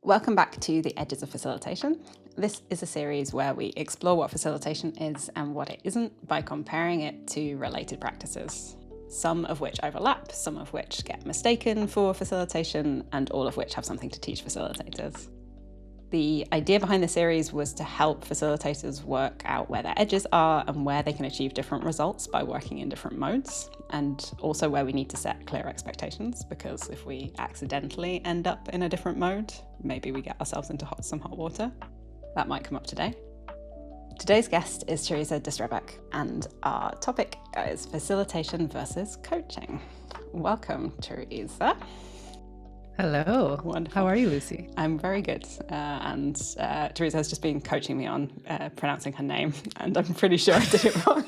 Welcome back to the Edges of Facilitation. This is a series where we explore what facilitation is and what it isn't by comparing it to related practices, some of which overlap, some of which get mistaken for facilitation, and all of which have something to teach facilitators. The idea behind the series was to help facilitators work out where their edges are and where they can achieve different results by working in different modes, and also where we need to set clear expectations, because if we accidentally end up in a different mode, maybe we get ourselves into some hot water. That might come up today. Today's guest is Theresa Destrebecq, and our topic is facilitation versus coaching. Welcome, Theresa. Hello. Wonderful. How are you, Lucy? I'm very good. And Theresa has just been coaching me on pronouncing her name, and I'm pretty sure I did it wrong.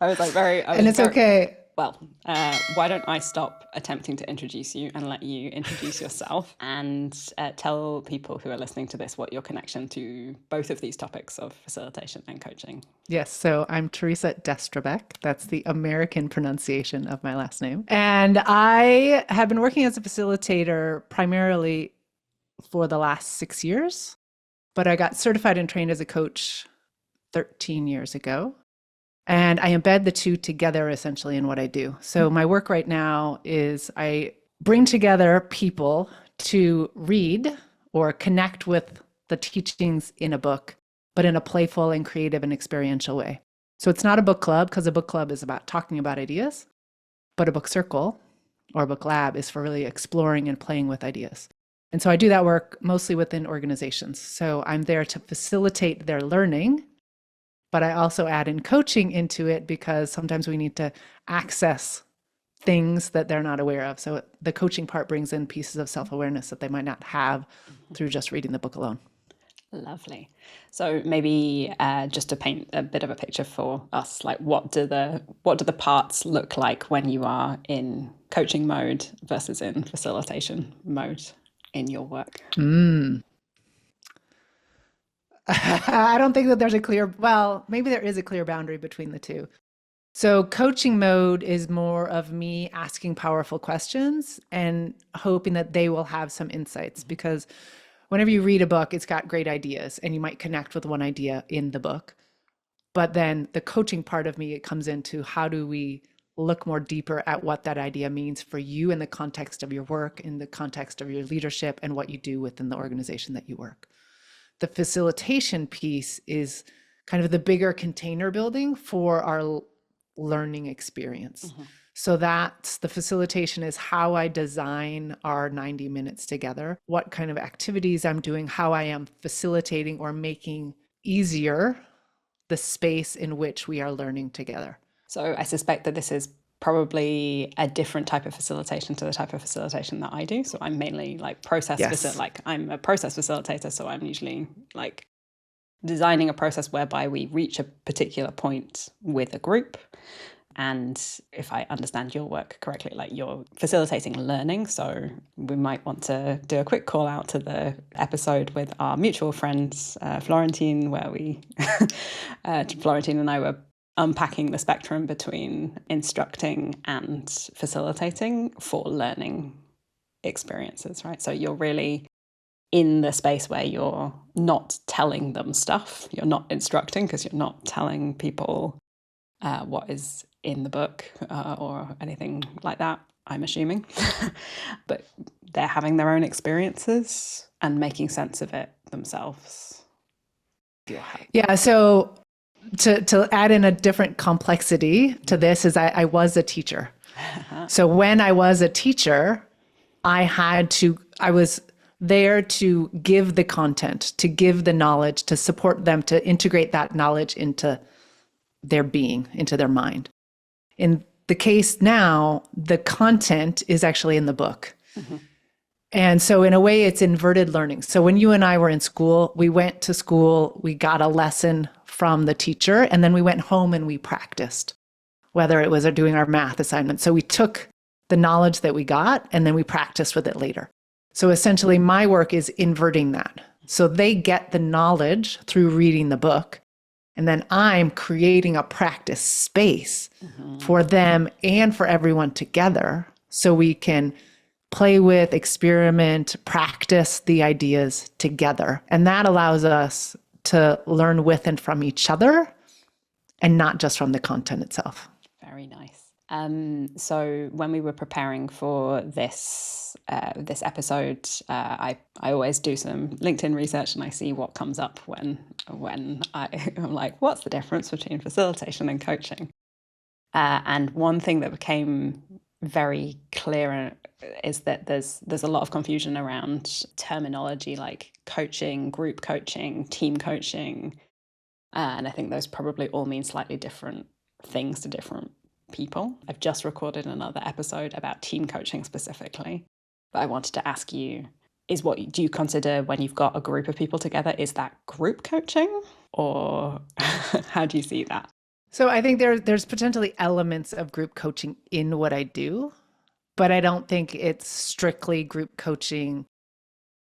Okay. Well, why don't I stop attempting to introduce you and let you introduce yourself and tell people who are listening to this what your connection to both of these topics of facilitation and coaching. Yes, so I'm Theresa Destrebecq. That's the American pronunciation of my last name. And I have been working as a facilitator primarily for the last 6 years, but I got certified and trained as a coach 13 years ago. And I embed the two together essentially in what I do. So my work right now is I bring together people to read or connect with the teachings in a book, but in a playful and creative and experiential way. So it's not a book club, because a book club is about talking about ideas, but a book circle or a book lab is for really exploring and playing with ideas. And so I do that work mostly within organizations. So I'm there to facilitate their learning, but I also add in coaching into it because sometimes we need to access things that they're not aware of. So the coaching part brings in pieces of self-awareness that they might not have through just reading the book alone. Lovely. So maybe just to paint a bit of a picture for us, like what do the parts look like when you are in coaching mode versus in facilitation mode in your work? I don't think that there's maybe there is a clear boundary between the two. So coaching mode is more of me asking powerful questions and hoping that they will have some insights, because whenever you read a book, it's got great ideas and you might connect with one idea in the book. But then the coaching part of me, it comes into how do we look more deeper at what that idea means for you in the context of your work, in the context of your leadership, and what you do within the organization that you work. The facilitation piece is kind of the bigger container building for our learning experience. So that's the facilitation is how I design our 90 minutes together, what kind of activities I'm doing, how I am facilitating or making easier the space in which we are learning together. So I suspect that this is probably a different type of facilitation to the type of facilitation that I do. So I'm mainly like I'm a process facilitator. So I'm usually like designing a process whereby we reach a particular point with a group. And if I understand your work correctly, like you're facilitating learning. So we might want to do a quick call out to the episode with our mutual friends, Florentine, where Florentine and I were unpacking the spectrum between instructing and facilitating for learning experiences, right? So you're really in the space where you're not telling them stuff. You're not instructing because you're not telling people what is in the book or anything like that, I'm assuming. But they're having their own experiences and making sense of it themselves. Yeah, so to add in a different complexity to this is I was a teacher. So when I was a teacher, I was there to give the content, to give the knowledge, to support them, to integrate that knowledge into their being, into their mind. In the case now, the content is actually in the book. And so in a way, it's inverted learning. So when you and I were in school, we went to school, we got a lesson from the teacher, and then we went home and we practiced, whether it was doing our math assignment. So we took the knowledge that we got and then we practiced with it later. So essentially my work is inverting that. So they get the knowledge through reading the book, and then I'm creating a practice space for them and for everyone together so we can play with, experiment, practice the ideas together. And that allows us to learn with and from each other and not just from the content itself. Very nice. So when we were preparing for this episode, I always do some LinkedIn research and I see what comes up when I'm like, what's the difference between facilitation and coaching? And one thing that became very clear is that there's a lot of confusion around terminology like coaching, group coaching, team coaching, and I think those probably all mean slightly different things to different people. I've just recorded another episode about team coaching specifically, but I wanted to ask you, do you consider when you've got a group of people together, is that group coaching, or how do you see that? So I think there's potentially elements of group coaching in what I do, but I don't think it's strictly group coaching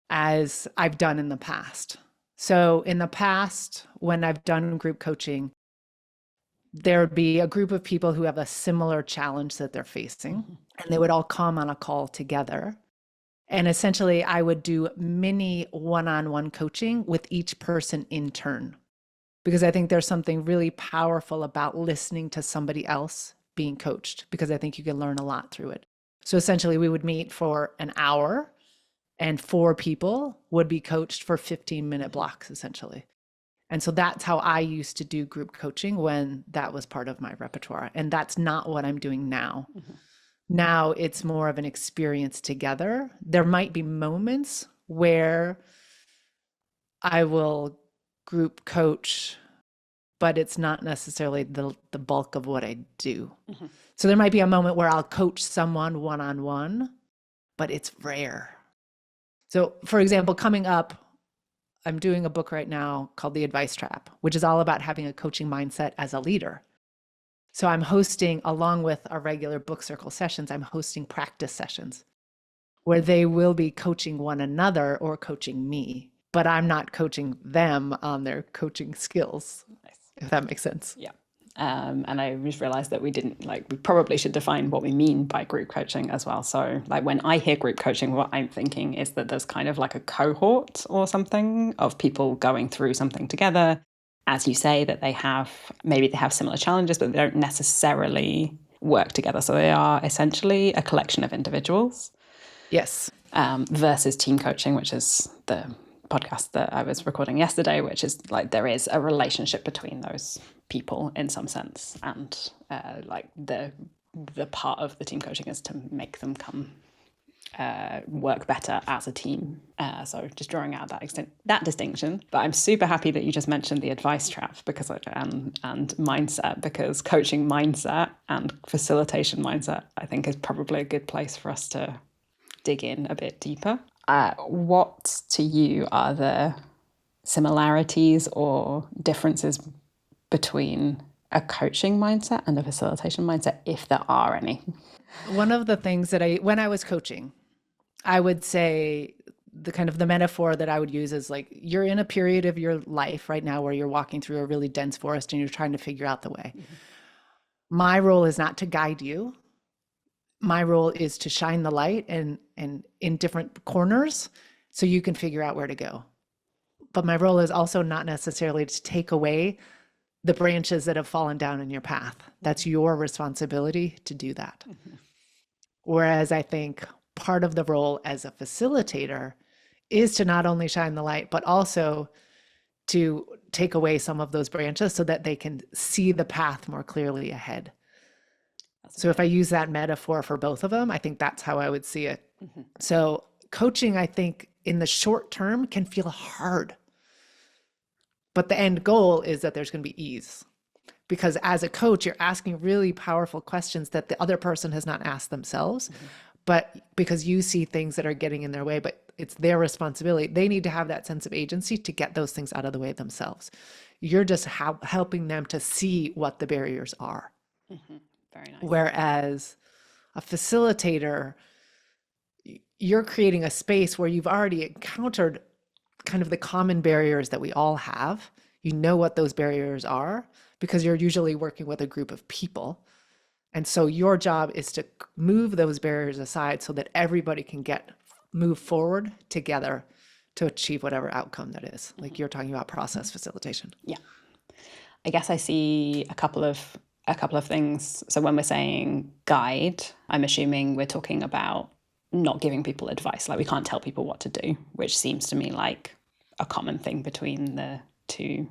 as I've done in the past. So in the past, when I've done group coaching, there would be a group of people who have a similar challenge that they're facing, and they would all come on a call together. And essentially, I would do mini one-on-one coaching with each person in turn, because I think there's something really powerful about listening to somebody else being coached, because I think you can learn a lot through it. So essentially, we would meet for an hour, and 4 people would be coached for 15-minute blocks, essentially. And so that's how I used to do group coaching when that was part of my repertoire. And that's not what I'm doing now. Mm-hmm. Now it's more of an experience together. There might be moments where I will group coach, but it's not necessarily the bulk of what I do. Mm-hmm. So there might be a moment where I'll coach someone one-on-one, but it's rare. So for example, coming up, I'm doing a book right now called The Advice Trap, which is all about having a coaching mindset as a leader. So I'm hosting, along with our regular book circle sessions, I'm hosting practice sessions where they will be coaching one another or coaching me, but I'm not coaching them on their coaching skills, if that makes sense. Yeah. And I just realized that we probably should define what we mean by group coaching as well. So like when I hear group coaching, what I'm thinking is that there's kind of like a cohort or something of people going through something together. As you say, that maybe they have similar challenges, but they don't necessarily work together. So they are essentially a collection of individuals. Yes. Versus team coaching, which is the podcast that I was recording yesterday, which is like there is a relationship between those people in some sense, and like the part of the team coaching is to make them work better as a team. So just drawing out that distinction. But I'm super happy that you just mentioned the advice trap and mindset, because coaching mindset and facilitation mindset, I think, is probably a good place for us to dig in a bit deeper. What to you are the similarities or differences between a coaching mindset and a facilitation mindset, if there are any? One of the things that when I was coaching, I would say the metaphor that I would use is like, you're in a period of your life right now where you're walking through a really dense forest and you're trying to figure out the way. Mm-hmm. My role is not to guide you. My role is to shine the light and in different corners so you can figure out where to go. But my role is also not necessarily to take away the branches that have fallen down in your path. That's your responsibility to do that. Mm-hmm. Whereas I think part of the role as a facilitator is to not only shine the light, but also to take away some of those branches so that they can see the path more clearly ahead. So if I use that metaphor for both of them, I think that's how I would see it. Mm-hmm. So coaching, I think, in the short term can feel hard. But the end goal is that there's going to be ease. Because as a coach, you're asking really powerful questions that the other person has not asked themselves. Mm-hmm. But because you see things that are getting in their way, but it's their responsibility, they need to have that sense of agency to get those things out of the way themselves. You're just helping them to see what the barriers are. Mm-hmm. Very nice. Whereas a facilitator, you're creating a space where you've already encountered kind of the common barriers that we all have. You know what those barriers are because you're usually working with a group of people. And so your job is to move those barriers aside so that everybody can move forward together to achieve whatever outcome that is. Like you're talking about process facilitation. Yeah. I guess I see a couple of things. So when we're saying guide, I'm assuming we're talking about not giving people advice. Like we can't tell people what to do, which seems to me like a common thing between the two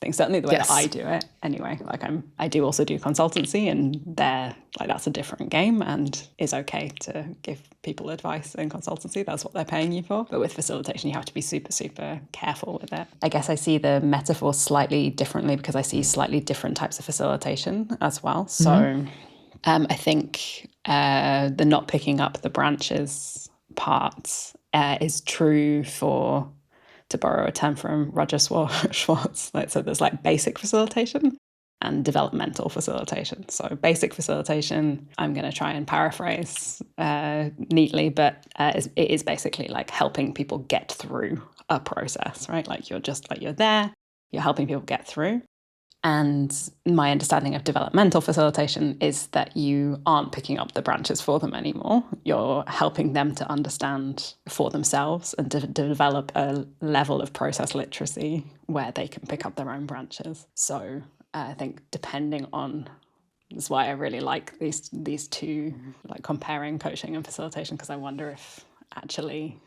things. Certainly the way that I do it anyway. Like I do also do consultancy, and that's a different game and is okay to give people advice in consultancy. That's what they're paying you for. But with facilitation, you have to be super, super careful with it. I guess I see the metaphor slightly differently because I see slightly different types of facilitation as well. So I think the not picking up the branches part is true for, to borrow a term from Roger Schwartz. So there's like basic facilitation and developmental facilitation. So basic facilitation, I'm going to try and paraphrase neatly, but it is basically like helping people get through a process, right? Like you're there, you're helping people get through. And my understanding of developmental facilitation is that you aren't picking up the branches for them anymore. You're helping them to understand for themselves and to develop a level of process literacy where they can pick up their own branches. So I think depending on, that's why I really like these two, like comparing coaching and facilitation, because I wonder if actually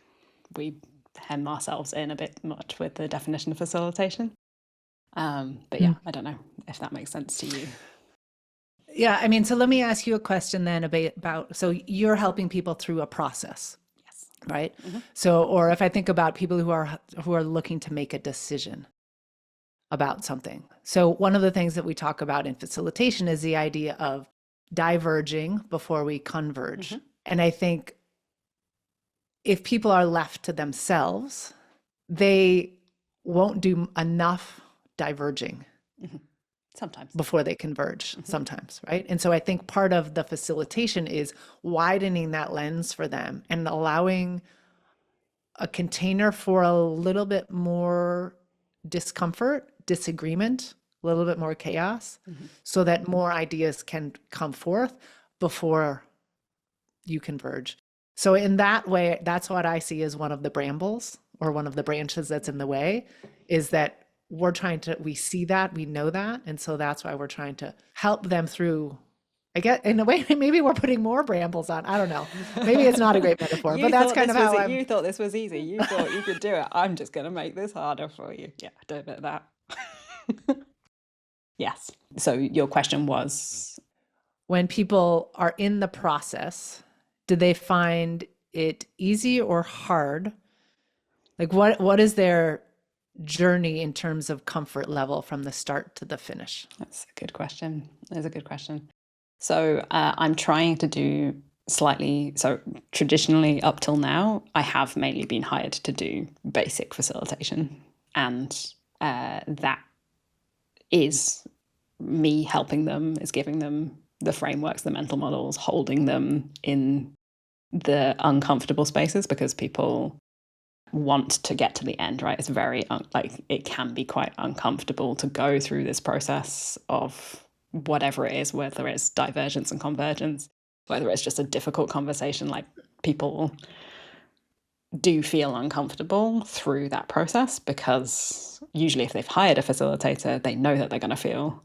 we hem ourselves in a bit much with the definition of facilitation. But yeah, I don't know if that makes sense to you. Yeah, I mean, so let me ask you a question then about so you're helping people through a process. Yes. Right? So, or if I think about people who are looking to make a decision about something. So one of the things that we talk about in facilitation is the idea of diverging before we converge. And I think if people are left to themselves, they won't do enough diverging sometimes before they converge sometimes, right? And so I think part of the facilitation is widening that lens for them and allowing a container for a little bit more discomfort, disagreement, a little bit more chaos, so that more ideas can come forth before you converge. So in that way, that's what I see as one of the brambles or one of the branches that's in the way, is that we see that, we know that. And so that's why we're trying to help them through. I get, in a way, maybe we're putting more brambles on. I don't know. Maybe it's not a great metaphor, but that's kind of how you thought this was easy. You thought you could do it. I'm just going to make this harder for you. Yeah, do a bit of that. Yes. So your question was, when people are in the process, do they find it easy or hard? Like what is their journey in terms of comfort level from the start to the finish? That's a good question. So I'm trying to do so traditionally up till now, I have mainly been hired to do basic facilitation. And that is me helping them, is giving them the frameworks, the mental models, holding them in the uncomfortable spaces, because people want to get to the end, right? It's very it can be quite uncomfortable to go through this process of whatever it is, whether it's divergence and convergence, whether it's just a difficult conversation. Like people do feel uncomfortable through that process, because usually if they've hired a facilitator, they know that they're going to feel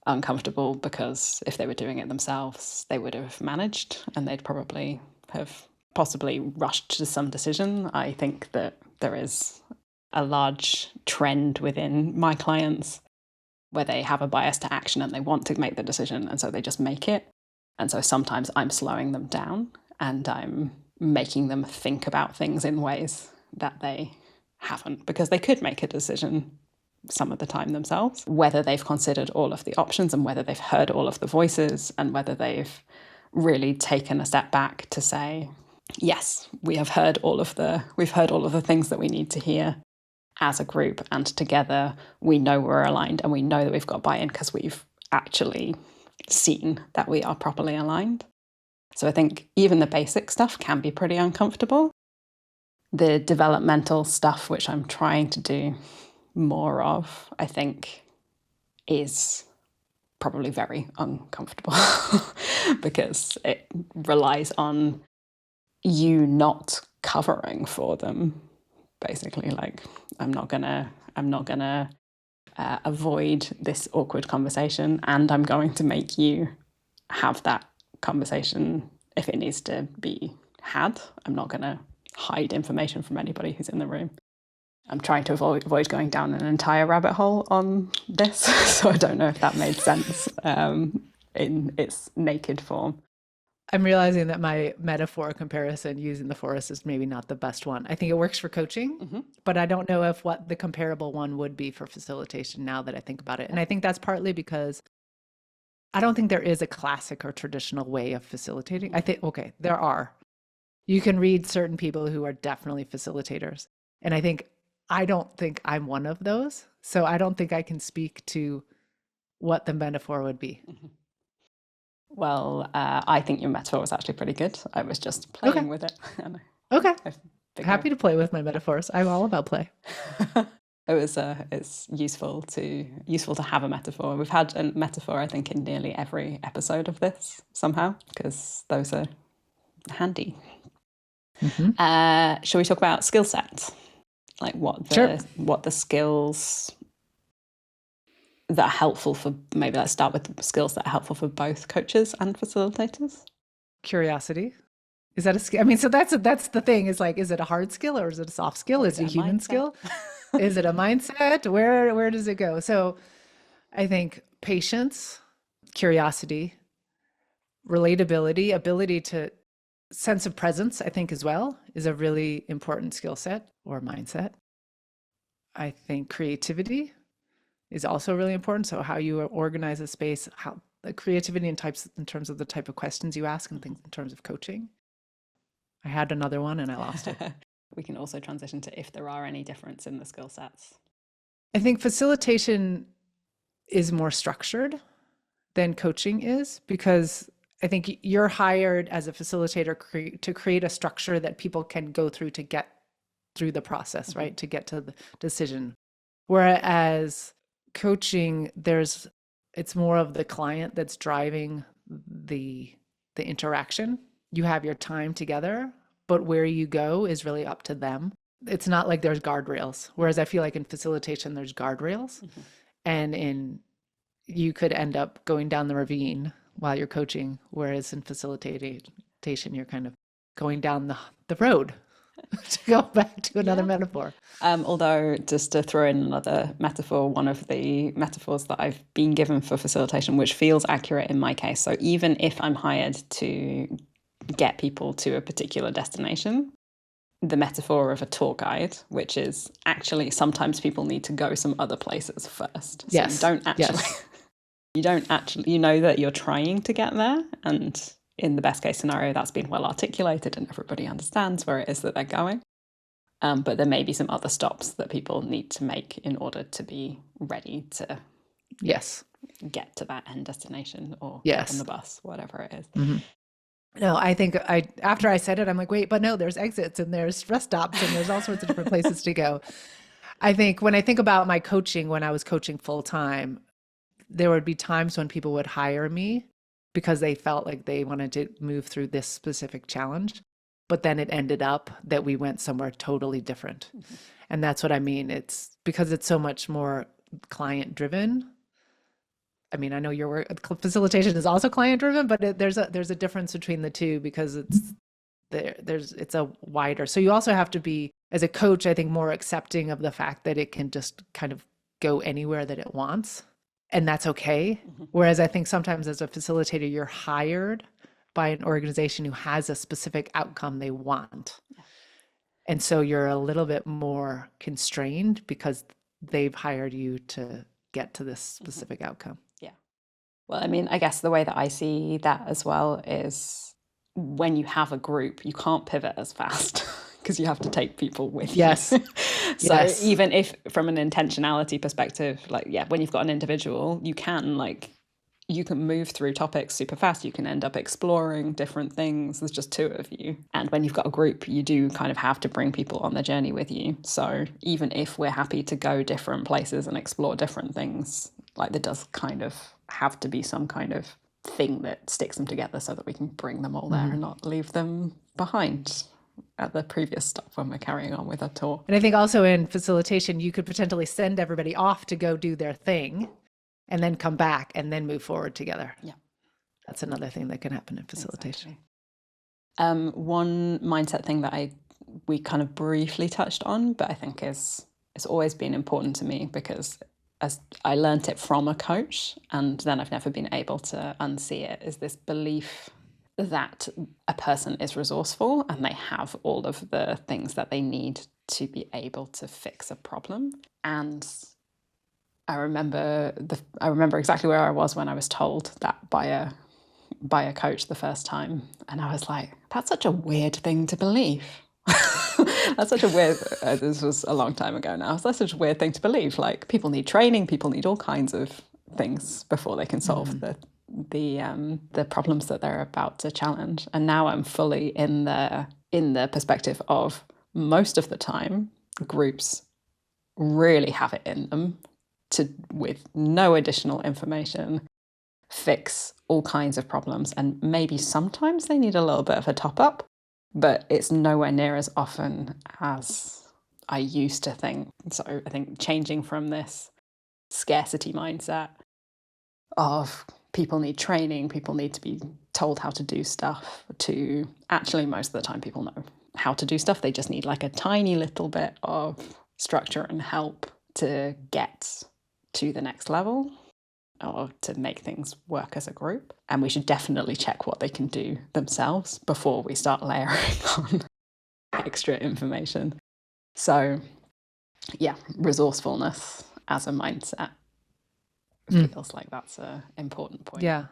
uncomfortable, because if they were doing it themselves, they would have managed and they'd probably have possibly rushed to some decision. I think that there is a large trend within my clients where they have a bias to action and they want to make the decision, and so they just make it. And so sometimes I'm slowing them down and I'm making them think about things in ways that they haven't, because they could make a decision some of the time themselves, whether they've considered all of the options and whether they've heard all of the voices and whether they've really taken a step back to say, yes, we've heard all of the things that we need to hear as a group, and together we know we're aligned and we know that we've got buy-in because we've actually seen that we are properly aligned. So I think even the basic stuff can be pretty uncomfortable. The developmental stuff, which I'm trying to do more of, I think is probably very uncomfortable because it relies on you not covering for them, basically. Like, I'm not gonna avoid this awkward conversation, and I'm going to make you have that conversation if it needs to be had. I'm not gonna hide information from anybody who's in the room. I'm trying to avoid going down an entire rabbit hole on this, so I don't know if that made sense in its naked form. I'm realizing that my metaphor comparison using the forest is maybe not the best one. I think it works for coaching, but I don't know if what the comparable one would be for facilitation now that I think about it. And I think that's partly because I don't think there is a classic or traditional way of facilitating. I think, okay, there are. You can read certain people who are definitely facilitators. And I don't think I'm one of those. So I don't think I can speak to what the metaphor would be. Well, I think your metaphor was actually pretty good. I was just playing with it. Okay. Happy to play with my metaphors. I'm all about play. It's useful to have a metaphor. We've had a metaphor, I think, in nearly every episode of this somehow, because those are handy. Shall we talk about skill sets? Like what the skills that are helpful for, maybe let's start with the skills that are helpful for both coaches and facilitators. Curiosity. Is that a skill? I mean, so that's the thing, is like, is it a hard skill or is it a soft skill? Is it a human skill? Is it a mindset? Where does it go? So I think patience, curiosity, relatability, ability to sense of presence, I think as well, is a really important skill set or mindset. I think creativity is also really important. So how you organize a space, how the creativity and types in terms of the type of questions you ask and things in terms of coaching. I had another one and I lost it. We can also transition to if there are any difference in the skill sets. I think facilitation is more structured than coaching is, because I think you're hired as a facilitator to create a structure that people can go through to get through the process, right? To get to the decision. Whereas coaching, it's more of the client that's driving the interaction. You have your time together, but where you go is really up to them. It's not like there's guardrails. Whereas I feel like in facilitation, there's guardrails. And you could end up going down the ravine while you're coaching, whereas in facilitation, you're kind of going down the road, to go back to another metaphor. Although, just to throw in another metaphor, one of the metaphors that I've been given for facilitation, which feels accurate in my case. So even if I'm hired to get people to a particular destination, the metaphor of a tour guide, which is actually sometimes people need to go some other places first. So yes. You don't actually, you know that you're trying to get there, and in the best case scenario, that's been well articulated and everybody understands where it is that they're going. But there may be some other stops that people need to make in order to be ready to get to that end destination or get on the bus, whatever it is. No, I think after I said it, I'm like, wait, but no, there's exits and there's rest stops and there's all sorts of different places to go. I think when I think about my coaching, when I was coaching full time, there would be times when people would hire me because they felt like they wanted to move through this specific challenge. But then it ended up that we went somewhere totally different. And that's what I mean. It's because it's so much more client driven. I mean, I know your work facilitation is also client driven, but there's a difference between the two because it's a wider. So you also have to be, as a coach, I think, more accepting of the fact that it can just kind of go anywhere that it wants. And that's okay. Whereas I think sometimes as a facilitator, you're hired by an organization who has a specific outcome they want. And so you're a little bit more constrained because they've hired you to get to this specific outcome. Yeah. Well, I mean, I guess the way that I see that as well is when you have a group, you can't pivot as fast because you have to take people with you. So even if from an intentionality perspective, when you've got an individual, you can move through topics super fast. You can end up exploring different things. There's just two of you. And when you've got a group, you do kind of have to bring people on the journey with you. So even if we're happy to go different places and explore different things, there does kind of have to be some kind of thing that sticks them together so that we can bring them all there and not leave them behind at the previous stop when we're carrying on with our tour. And I think also in facilitation, you could potentially send everybody off to go do their thing and then come back and then move forward together. Yeah. That's another thing that can happen in facilitation. Exactly. One mindset thing that we kind of briefly touched on, but I think it's always been important to me because as I learned it from a coach and then I've never been able to unsee it, is this belief that a person is resourceful and they have all of the things that they need to be able to fix a problem. And I remember exactly where I was when I was told that by a coach the first time, and I was like, that's such a weird thing to believe. That's such a weird, this was a long time ago now, so that's such a weird thing to believe. Like, people need training, people need all kinds of things before they can solve the problems that they're about to challenge. And now I'm fully in the perspective of most of the time, groups really have it in them to, with no additional information, fix all kinds of problems. And maybe sometimes they need a little bit of a top up, but it's nowhere near as often as I used to think. So I think changing from this scarcity mindset of people need training, people need to be told how to do stuff, to actually most of the time people know how to do stuff. They just need like a tiny little bit of structure and help to get to the next level or to make things work as a group. And we should definitely check what they can do themselves before we start layering on extra information. So yeah, resourcefulness as a mindset feels like that's an important point. Yeah.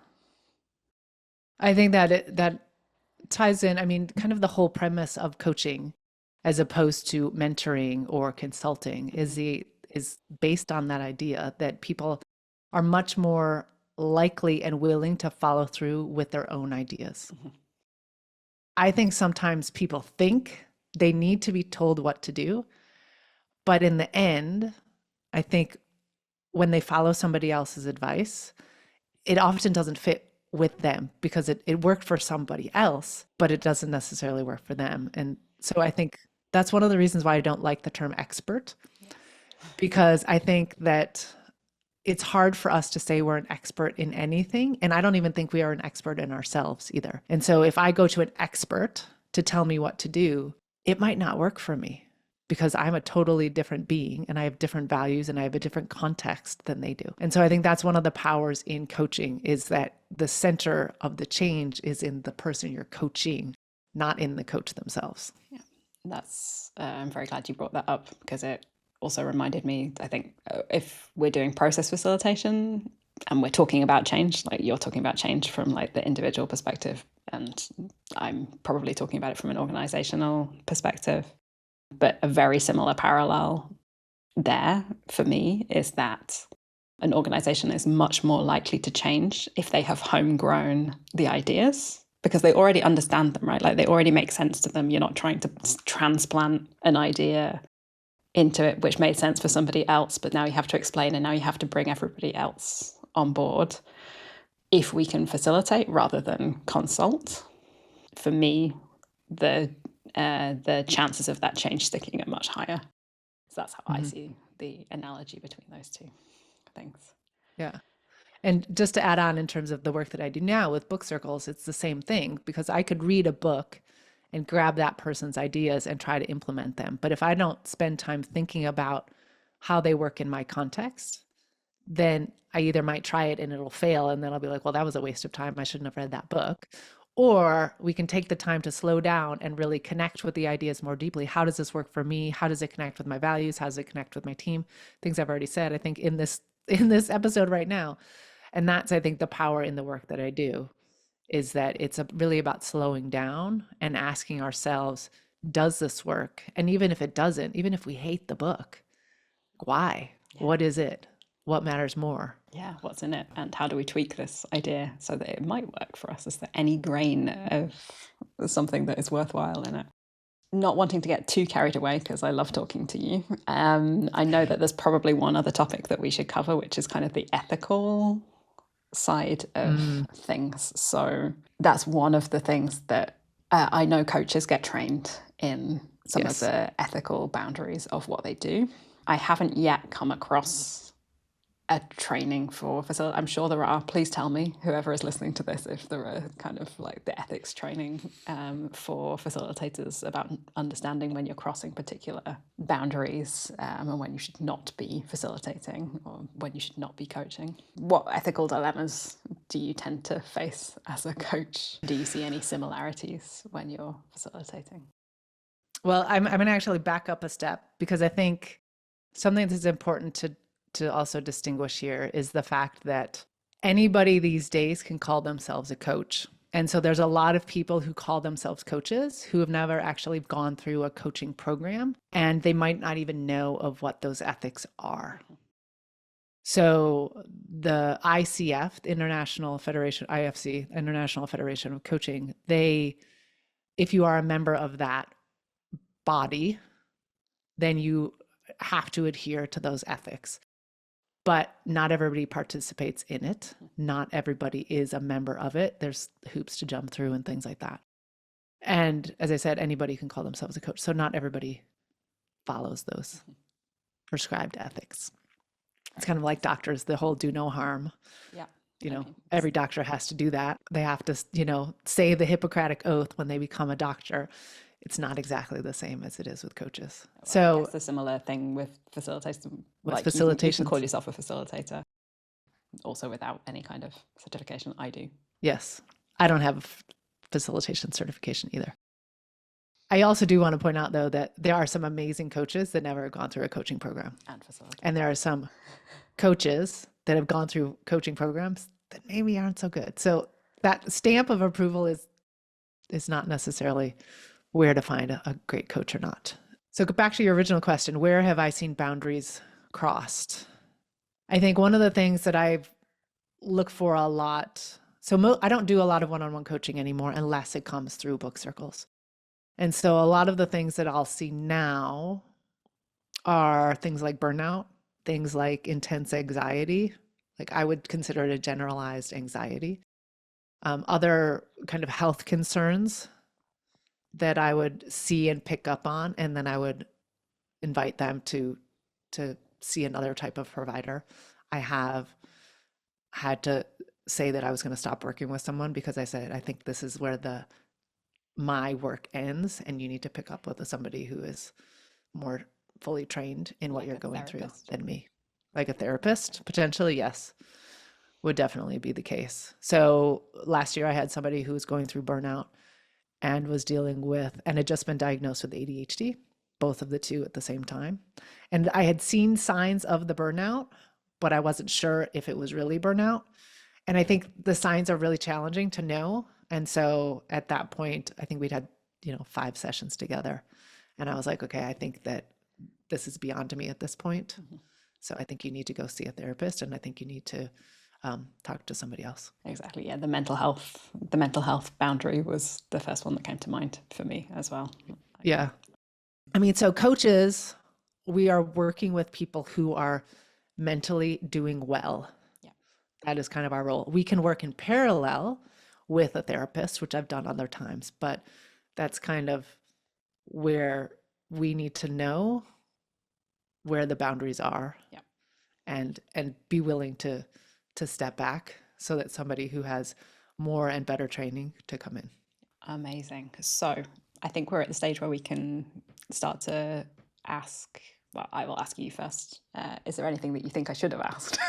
I think that that ties in, I mean, kind of the whole premise of coaching as opposed to mentoring or consulting is based on that idea that people are much more likely and willing to follow through with their own ideas. I think sometimes people think they need to be told what to do, but in the end, I think when they follow somebody else's advice, it often doesn't fit with them because it worked for somebody else, but it doesn't necessarily work for them. And so I think that's one of the reasons why I don't like the term expert, because I think that it's hard for us to say we're an expert in anything. And I don't even think we are an expert in ourselves either. And so if I go to an expert to tell me what to do, it might not work for me because I'm a totally different being and I have different values and I have a different context than they do. And so I think that's one of the powers in coaching, is that the center of the change is in the person you're coaching, not in the coach themselves. Yeah, that's, I'm very glad you brought that up because it also reminded me, I think, if we're doing process facilitation and we're talking about change, like you're talking about change from like the individual perspective, and I'm probably talking about it from an organizational perspective. But a very similar parallel there for me is that an organization is much more likely to change if they have homegrown the ideas, because they already understand them, right? Like they already make sense to them. You're not trying to transplant an idea into it which made sense for somebody else, but now you have to explain and now you have to bring everybody else on board. If we can facilitate rather than consult, for me, the chances of that change sticking are much higher. So that's how I see the analogy between those two things. Yeah. And just to add on in terms of the work that I do now with book circles, it's the same thing, because I could read a book and grab that person's ideas and try to implement them. But if I don't spend time thinking about how they work in my context, then I either might try it and it'll fail. And then I'll be like, well, that was a waste of time. I shouldn't have read that book. Or we can take the time to slow down and really connect with the ideas more deeply. How does this work for me? How does it connect with my values? How does it connect with my team? Things I've already said, I think, in this episode right now. And that's, I think, the power in the work that I do, is that it's really about slowing down and asking ourselves, does this work? And even if it doesn't, even if we hate the book, why? Yeah. What is it? What matters more? Yeah, what's in it? And how do we tweak this idea so that it might work for us? Is there any grain of something that is worthwhile in it? Not wanting to get too carried away, because I love talking to you. I know that there's probably one other topic that we should cover, which is kind of the ethical side of things. So that's one of the things that I know coaches get trained in some of the ethical boundaries of what they do. I haven't yet come across a training for facilitators. I'm sure there are. Please tell me, whoever is listening to this, if there are kind of like the ethics training for facilitators about understanding when you're crossing particular boundaries and when you should not be facilitating or when you should not be coaching. What ethical dilemmas do you tend to face as a coach? Do you see any similarities when you're facilitating? Well, I'm going to actually back up a step, because I think something that's important to also distinguish here is the fact that anybody these days can call themselves a coach. And so there's a lot of people who call themselves coaches who have never actually gone through a coaching program, and they might not even know of what those ethics are. So the ICF, the International Federation, IFC, International Federation of Coaching, if you are a member of that body, then you have to adhere to those ethics. But not everybody participates in it. Not everybody is a member of it. There's hoops to jump through and things like that. And as I said, anybody can call themselves a coach. So not everybody follows those prescribed ethics. It's kind of like doctors, the whole do no harm. Yeah. Every doctor has to do that. They have to, say the Hippocratic Oath when they become a doctor. It's not exactly the same as it is with coaches. Well, so it's a similar thing with facilitation. Facilitation, you can call yourself a facilitator, also without any kind of certification. I do. Yes, I don't have a facilitation certification either. I also do want to point out, though, that there are some amazing coaches that never have gone through a coaching program, and there are some coaches that have gone through coaching programs that maybe aren't so good. So that stamp of approval is not necessarily where to find a great coach or not. So go back to your original question, where have I seen boundaries crossed? I think one of the things that I've looked for a lot, I don't do a lot of one-on-one coaching anymore unless it comes through book circles. And so a lot of the things that I'll see now are things like burnout, things like intense anxiety. Like I would consider it a generalized anxiety. Other kind of health concerns that I would see and pick up on, and then I would invite them to see another type of provider. I have had to say that I was going to stop working with someone because I said, I think this is where my work ends, and you need to pick up with somebody who is more fully trained in what you're going through than me. Like a therapist, potentially, yes, would definitely be the case. So last year I had somebody who was going through burnout and was dealing with, and had just been diagnosed with ADHD, both of the two at the same time. And I had seen signs of the burnout, but I wasn't sure if it was really burnout. And I think the signs are really challenging to know. And so at that point, I think we'd had, 5 sessions together. And I was like, okay, I think that this is beyond me at this point. Mm-hmm. So I think you need to go see a therapist, and I think you need to talk to somebody else. Exactly. Yeah. The mental health boundary was the first one that came to mind for me as well. Yeah. I mean, so coaches, we are working with people who are mentally doing well. Yeah. That is kind of our role. We can work in parallel with a therapist, which I've done other times, but that's kind of where we need to know where the boundaries are. Yeah. And be willing to step back so that somebody who has more and better training to come in. Amazing. So I think we're at the stage where we can start to ask, well, I will ask you first. Is there anything that you think I should have asked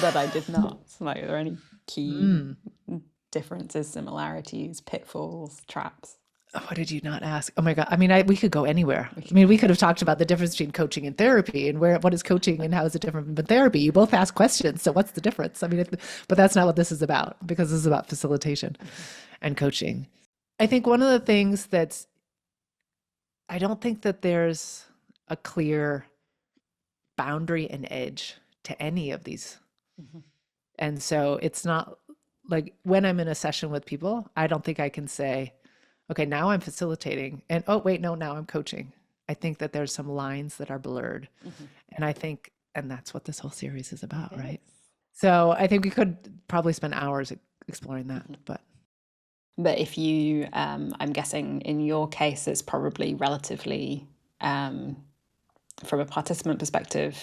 that I did not? Like, are there any key differences, similarities, pitfalls, traps? What did you not ask? Oh my God. I mean, we could go anywhere. I mean, we could have talked about the difference between coaching and therapy, and what is coaching and how is it different from therapy? You both ask questions. So what's the difference? I mean, but that's not what this is about, because this is about facilitation and coaching. I think one of the things I don't think that there's a clear boundary and edge to any of these. Mm-hmm. And so it's not like when I'm in a session with people, I don't think I can say, okay, now I'm facilitating, and oh, wait, no, now I'm coaching. I think that there's some lines that are blurred. Mm-hmm. And I think, and that's what this whole series is about, right? So I think we could probably spend hours exploring that, but if you, I'm guessing in your case, it's probably relatively, from a participant perspective,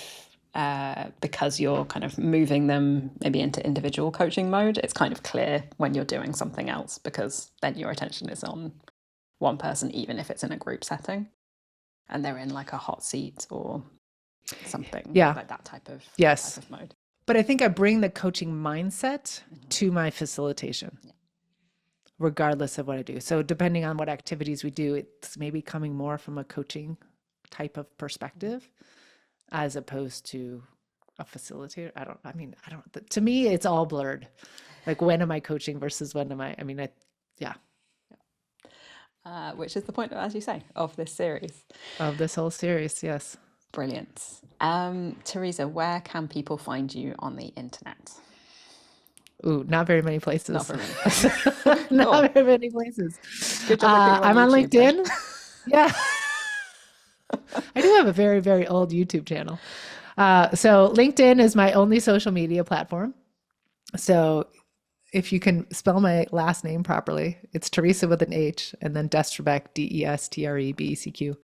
because you're kind of moving them maybe into individual coaching mode, it's kind of clear when you're doing something else because then your attention is on one person, even if it's in a group setting and they're in like a hot seat or something like that type of mode. But I think I bring the coaching mindset to my facilitation, regardless of what I do. So depending on what activities we do, it's maybe coming more from a coaching type of perspective as opposed to a facilitator. To me, it's all blurred. Like, when am I coaching versus when am I mean, which is the point, as you say, of this series. Of this whole series, yes. Brilliant. Theresa, where can people find you on the internet? Ooh, not very many places. Not very many places. Not very many places. Good job. I'm on LinkedIn. Yeah. I do have a very, very old YouTube channel. So LinkedIn is my only social media platform. So if you can spell my last name properly, it's Theresa with an H and then Destrebecq, Destrebecq.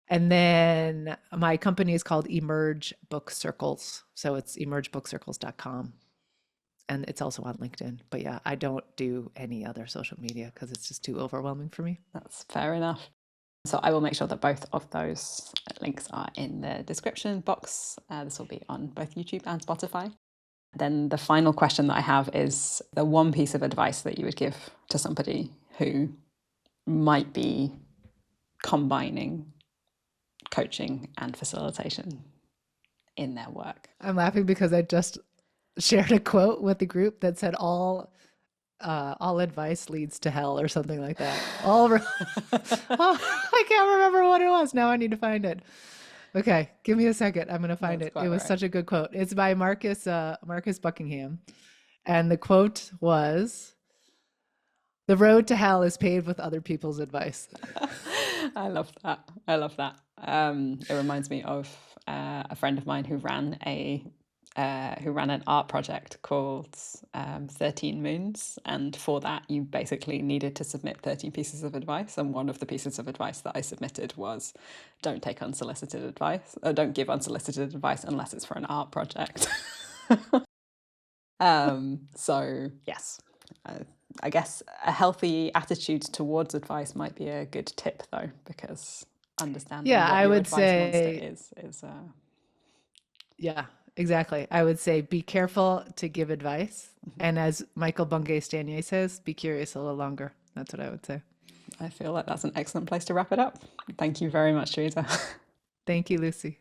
And then my company is called Emerge Book Circles. So it's emergebookcircles.com. And it's also on LinkedIn. But yeah, I don't do any other social media because it's just too overwhelming for me. That's fair enough. So I will make sure that both of those links are in the description box. This will be on both YouTube and Spotify. Then the final question that I have is the one piece of advice that you would give to somebody who might be combining coaching and facilitation in their work. I'm laughing because I just shared a quote with the group that said all advice leads to hell or something like that. I can't remember what it was. Now I need to find it. Okay, give me a second. I'm going to find it. It was such a good quote. It's by Marcus Buckingham. And the quote was, "The road to hell is paved with other people's advice." I love that. It reminds me of a friend of mine who ran an art project called 13 Moons. And for that, you basically needed to submit 13 pieces of advice. And one of the pieces of advice that I submitted was, don't take unsolicited advice, or don't give unsolicited advice unless it's for an art project. So yes, I guess a healthy attitude towards advice might be a good tip though, because understanding what I your would advice say monster is yeah, exactly. I would say be careful to give advice. And as Michael Bungay-Stanier says, be curious a little longer. That's what I would say. I feel like that's an excellent place to wrap it up. Thank you very much, Theresa. Thank you, Lucy.